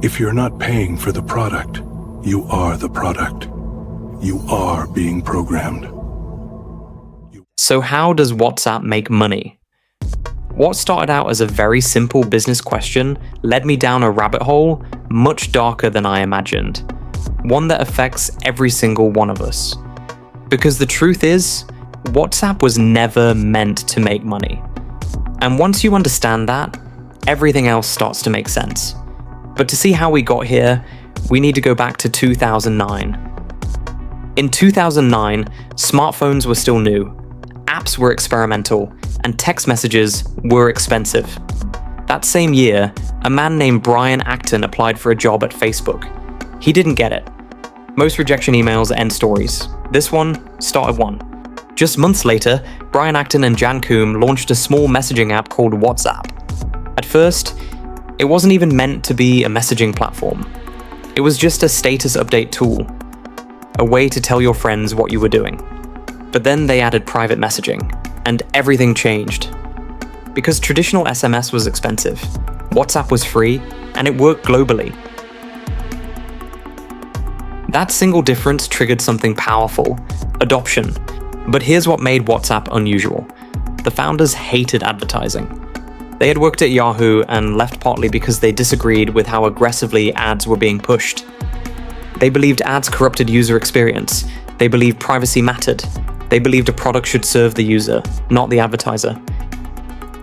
If you're not paying for the product, you are the product. You are being programmed. So how does WhatsApp make money? What started out as a very simple business question led me down a rabbit hole much darker than I imagined. One that affects every single one of us. Because the truth is, WhatsApp was never meant to make money. And once you understand that, everything else starts to make sense. But to see how we got here, we need to go back to 2009. In 2009, smartphones were still new, apps were experimental, and text messages were expensive. That same year, a man named Brian Acton applied for a job at Facebook. He didn't get it. Most rejection emails end stories. This one started one. Just months later, Brian Acton and Jan Koum launched a small messaging app called WhatsApp. At first, it wasn't even meant to be a messaging platform. It was just a status update tool, a way to tell your friends what you were doing. But then they added private messaging, and everything changed. Because traditional SMS was expensive, WhatsApp was free, and it worked globally. That single difference triggered something powerful: adoption. But here's what made WhatsApp unusual. The founders hated advertising. They had worked at Yahoo and left partly because they disagreed with how aggressively ads were being pushed. They believed ads corrupted user experience. They believed privacy mattered. They believed a product should serve the user, not the advertiser.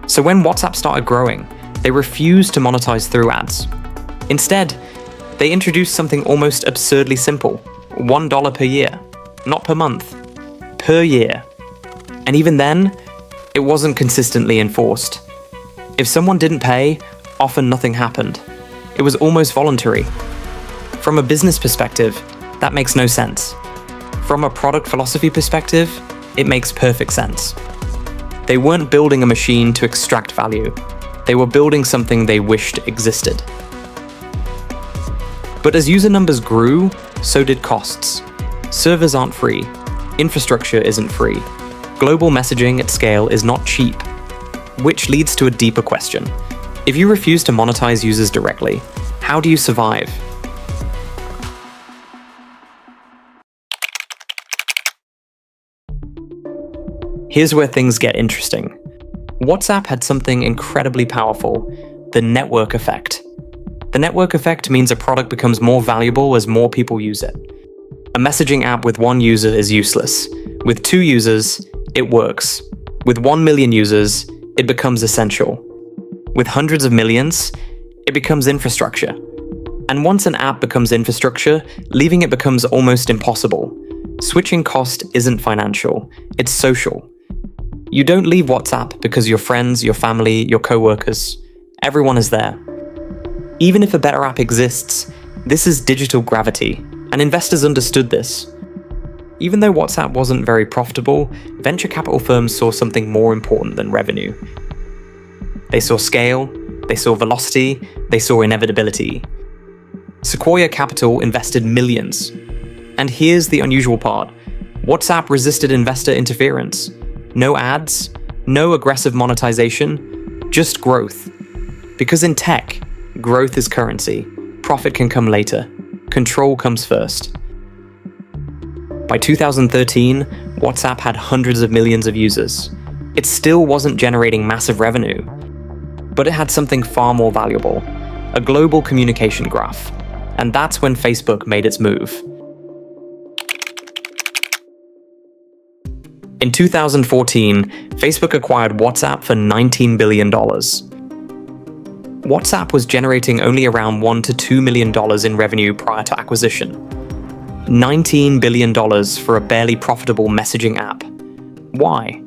So when WhatsApp started growing, they refused to monetize through ads. Instead, they introduced something almost absurdly simple: $1 per year, not per month, per year. And even then, it wasn't consistently enforced. If someone didn't pay, often nothing happened. It was almost voluntary. From a business perspective, that makes no sense. From a product philosophy perspective, it makes perfect sense. They weren't building a machine to extract value. They were building something they wished existed. But as user numbers grew, so did costs. Servers aren't free. Infrastructure isn't free. Global messaging at scale is not cheap. Which leads to a deeper question. If you refuse to monetize users directly, how do you survive? Here's where things get interesting. WhatsApp had something incredibly powerful: the network effect. The network effect means a product becomes more valuable as more people use it. A messaging app with one user is useless. With 2 users, it works. With 1 million users, it becomes essential. With hundreds of millions, it becomes infrastructure. And once an app becomes infrastructure, leaving it becomes almost impossible. Switching cost isn't financial, it's social. You don't leave WhatsApp because your friends, your family, your coworkers, everyone is there. Even if a better app exists, this is digital gravity, and investors understood this. Even though WhatsApp wasn't very profitable, venture capital firms saw something more important than revenue. They saw scale, they saw velocity, they saw inevitability. Sequoia Capital invested millions. And here's the unusual part: WhatsApp resisted investor interference. No ads, no aggressive monetization, just growth. Because in tech, growth is currency. Profit can come later. Control comes first. By 2013, WhatsApp had hundreds of millions of users. It still wasn't generating massive revenue, but it had something far more valuable: a global communication graph. And that's when Facebook made its move. In 2014, Facebook acquired WhatsApp for $19 billion. WhatsApp was generating only around $1 to $2 million in revenue prior to acquisition. $19 billion for a barely profitable messaging app. Why?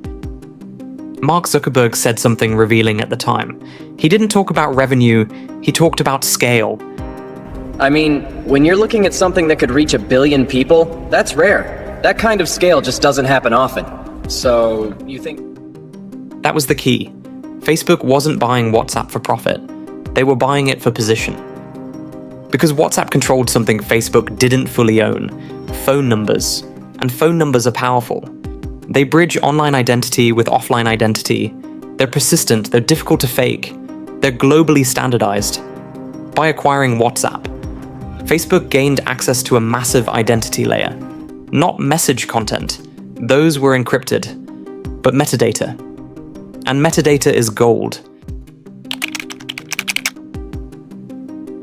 Mark Zuckerberg said something revealing at the time. He didn't talk about revenue, he talked about scale. I mean, when you're looking at something that could reach 1 billion people, that's rare. That kind of scale just doesn't happen often. So, you think... That was the key. Facebook wasn't buying WhatsApp for profit. They were buying it for position. Because WhatsApp controlled something Facebook didn't fully own: phone numbers. And phone numbers are powerful. They bridge online identity with offline identity. They're persistent, they're difficult to fake. They're globally standardized. by acquiring WhatsApp. Facebook gained access to a massive identity layer. Not message content. Those were encrypted. But metadata. And metadata is gold.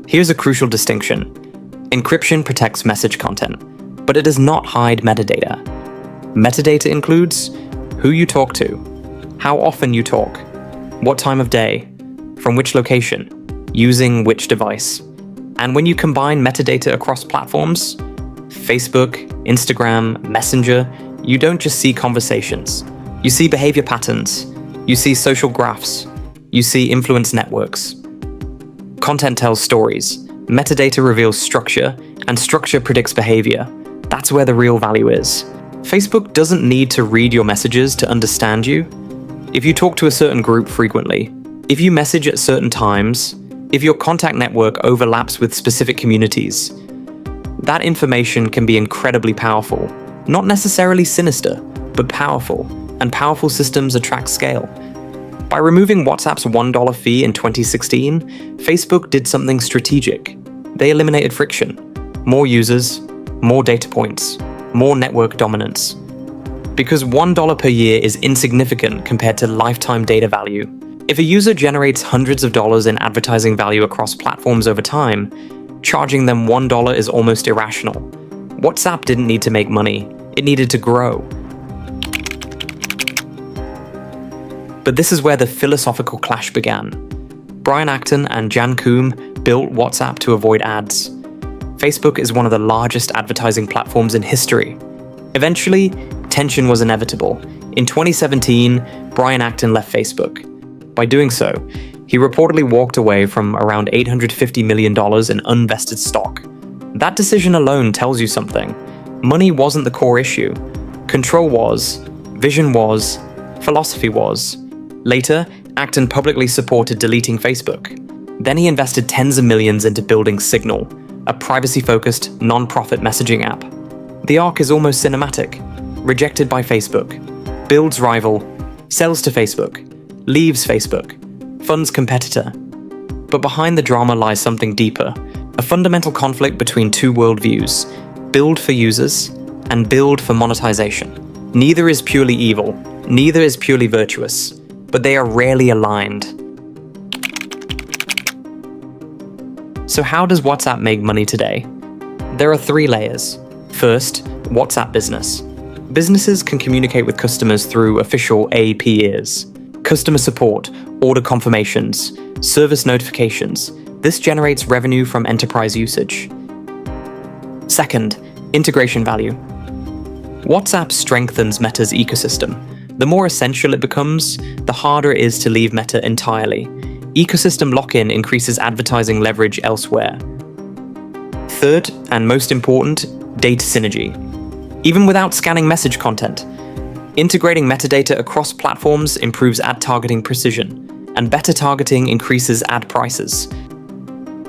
Here's a crucial distinction. Encryption protects message content, but it does not hide metadata. Metadata includes who you talk to, how often you talk, what time of day, from which location, using which device. And when you combine metadata across platforms, Facebook, Instagram, Messenger, you don't just see conversations. You see behavior patterns. You see social graphs. You see influence networks. Content tells stories. Metadata reveals structure, and structure predicts behavior. That's where the real value is. Facebook doesn't need to read your messages to understand you. If you talk to a certain group frequently, if you message at certain times, if your contact network overlaps with specific communities, that information can be incredibly powerful. Not necessarily sinister, but powerful, and powerful systems attract scale. By removing WhatsApp's $1 fee in 2016, Facebook did something strategic. They eliminated friction. More users, more data points, more network dominance. Because $1 per year is insignificant compared to lifetime data value. If a user generates hundreds of dollars in advertising value across platforms over time, charging them $1 is almost irrational. WhatsApp didn't need to make money, it needed to grow. But this is where the philosophical clash began. Brian Acton and Jan Koum built WhatsApp to avoid ads. Facebook is one of the largest advertising platforms in history. Eventually, tension was inevitable. In 2017, Brian Acton left Facebook. By doing so, he reportedly walked away from around $850 million in unvested stock. That decision alone tells you something. Money wasn't the core issue. Control was, vision was, philosophy was. Later, Acton publicly supported deleting Facebook. Then he invested tens of millions into building Signal, a privacy-focused, non-profit messaging app. The arc is almost cinematic. Rejected by Facebook, builds rival, sells to Facebook, leaves Facebook, funds competitor. But behind the drama lies something deeper, a fundamental conflict between two worldviews, build for users and build for monetization. Neither is purely evil, neither is purely virtuous, but they are rarely aligned. So how does WhatsApp make money today? There are three layers. First, WhatsApp Business. Businesses can communicate with customers through official APIs. Customer support, order confirmations, service notifications. This generates revenue from enterprise usage. Second, integration value. WhatsApp strengthens Meta's ecosystem. The more essential it becomes, the harder it is to leave Meta entirely. Ecosystem lock-in increases advertising leverage elsewhere. Third, and most important, data synergy. Even without scanning message content, integrating metadata across platforms improves ad targeting precision, and better targeting increases ad prices.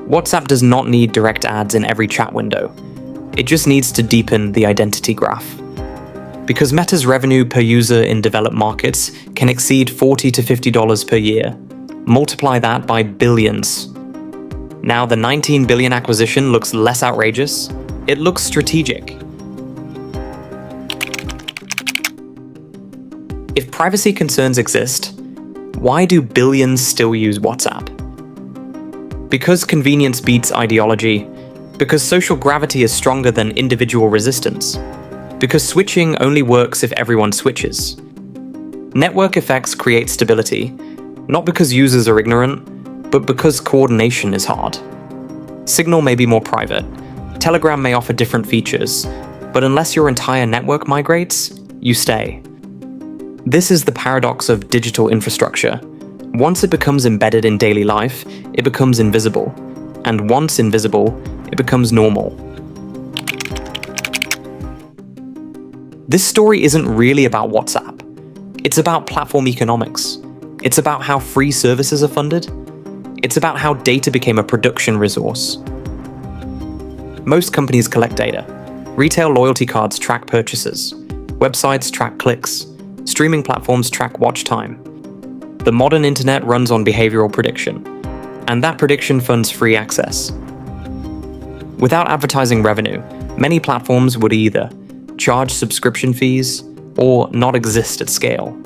WhatsApp does not need direct ads in every chat window. It just needs to deepen the identity graph. Because Meta's revenue per user in developed markets can exceed $40 to $50 per year. Multiply that by billions. Now the 19 billion acquisition looks less outrageous. It looks strategic. If privacy concerns exist, why do billions still use WhatsApp? Because convenience beats ideology, because social gravity is stronger than individual resistance, because switching only works if everyone switches. Network effects create stability, not because users are ignorant, but because coordination is hard. Signal may be more private, Telegram may offer different features, but unless your entire network migrates, you stay. This is the paradox of digital infrastructure. Once it becomes embedded in daily life, it becomes invisible. And once invisible, it becomes normal. This story isn't really about WhatsApp. It's about platform economics. It's about how free services are funded. It's about how data became a production resource. Most companies collect data. Retail loyalty cards track purchases. Websites track clicks. Streaming platforms track watch time. The modern internet runs on behavioral prediction. and that prediction funds free access. Without advertising revenue, many platforms would either charge subscription fees or not exist at scale.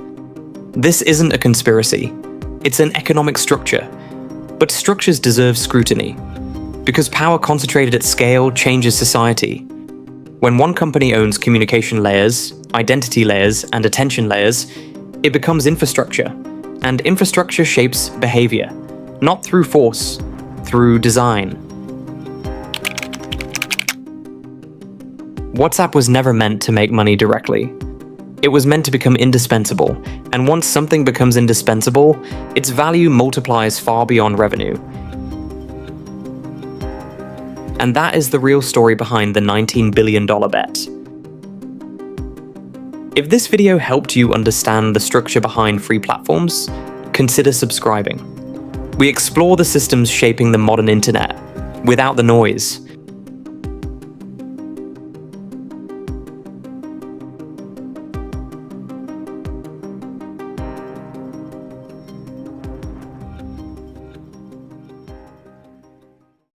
This isn't a conspiracy, it's an economic structure, but structures deserve scrutiny, because power concentrated at scale changes society. When one company owns communication layers, identity layers, and attention layers, it becomes infrastructure, and infrastructure shapes behavior, not through force, through design. WhatsApp was never meant to make money directly. It was meant to become indispensable, and once something becomes indispensable, its value multiplies far beyond revenue. And that is the real story behind the $19 billion bet. If this video helped you understand the structure behind free platforms, consider subscribing. We explore the systems shaping the modern internet, without the noise,